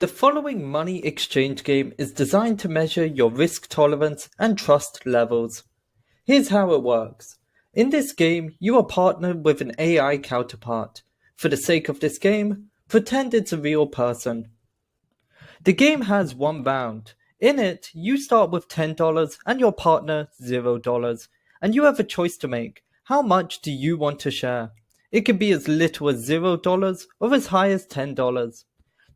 The following money exchange game is designed to measure your risk tolerance and trust levels. Here's how it works. In this game, you are partnered with an AI counterpart. For the sake of this game, pretend it's a real person. The game has one round. In it, you start with $10 and your partner $0, and you have a choice to make. How much do you want to share? It can be as little as $0 or as high as $10.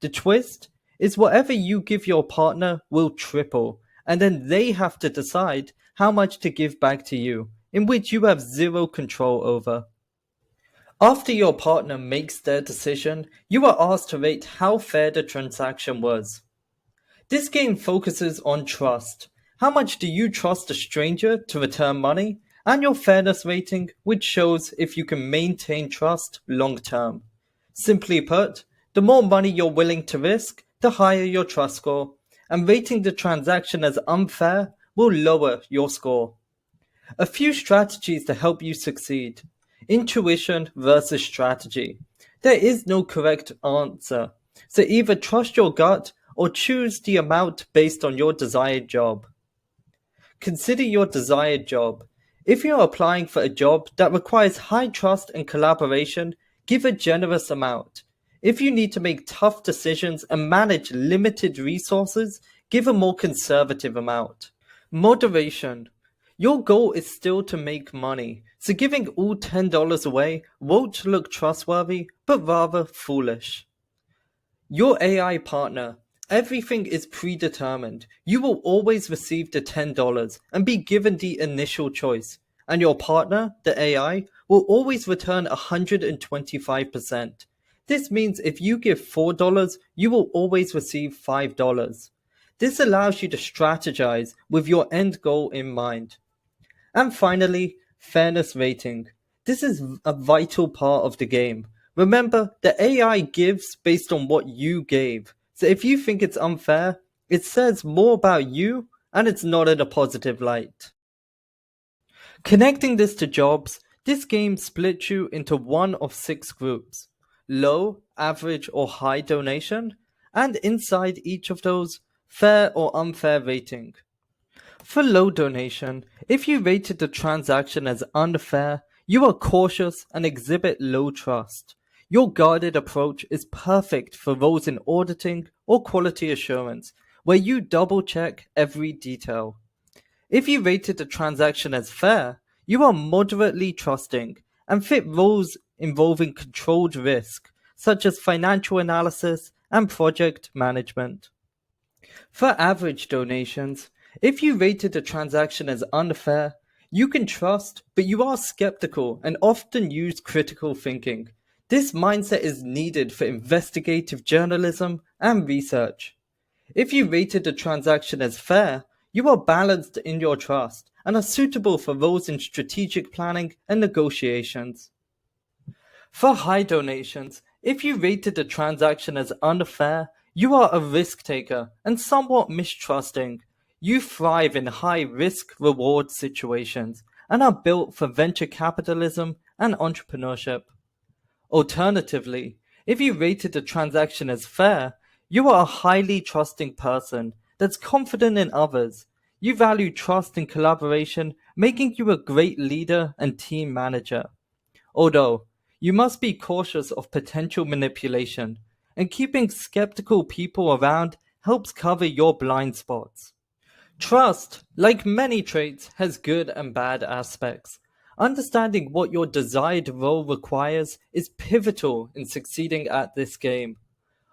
The twist is whatever you give your partner will triple, and then they have to decide how much to give back to you, in which you have zero control over. After your partner makes their decision, you are asked to rate how fair the transaction was. This game focuses on trust. How much do you trust a stranger to return money? And your fairness rating, which shows if you can maintain trust long term. Simply put, the more money you're willing to risk, the higher your trust score, and rating the transaction as unfair will lower your score. A few strategies to help you succeed. Intuition versus strategy. There is no correct answer, so either trust your gut or choose the amount based on your desired job. Consider your desired job. If you're applying for a job that requires high trust and collaboration, give a generous amount. If you need to make tough decisions and manage limited resources, give a more conservative amount. Moderation. Your goal is still to make money, so giving all $10 away won't look trustworthy, but rather foolish. Your AI partner. Everything is predetermined. You will always receive the $10 and be given the initial choice. And your partner, the AI, will always return 125%. This means if you give $4, you will always receive $5. This allows you to strategize with your end goal in mind. And finally, fairness rating. This is a vital part of the game. Remember, the AI gives based on what you gave. So if you think it's unfair, it says more about you and it's not in a positive light. Connecting this to jobs, this game splits you into one of 6 groups. Low, average or high donation, and inside each of those, fair or unfair rating. For low donation, if you rated the transaction as unfair, you are cautious and exhibit low trust. Your guarded approach is perfect for roles in auditing or quality assurance, where you double check every detail. If you rated the transaction as fair, you are moderately trusting and fit roles involving controlled risk, such as financial analysis and project management. For average donations, if you rated the transaction as unfair, you can trust, but you are skeptical and often use critical thinking. This mindset is needed for investigative journalism and research. If you rated the transaction as fair, you are balanced in your trust and are suitable for roles in strategic planning and negotiations. For high donations, if you rated the transaction as unfair, you are a risk taker and somewhat mistrusting. You thrive in high risk-reward situations and are built for venture capitalism and entrepreneurship. Alternatively, if you rated the transaction as fair, you are a highly trusting person that's confident in others. You value trust and collaboration, making you a great leader and team manager. Although, you must be cautious of potential manipulation, and keeping skeptical people around helps cover your blind spots. Trust, like many traits, has good and bad aspects. Understanding what your desired role requires is pivotal in succeeding at this game.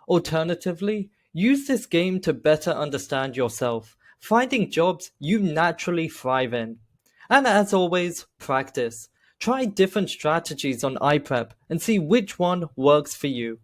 Alternatively, use this game to better understand yourself, finding jobs you naturally thrive in. And as always, practice. Try different strategies on iPREP and see which one works for you.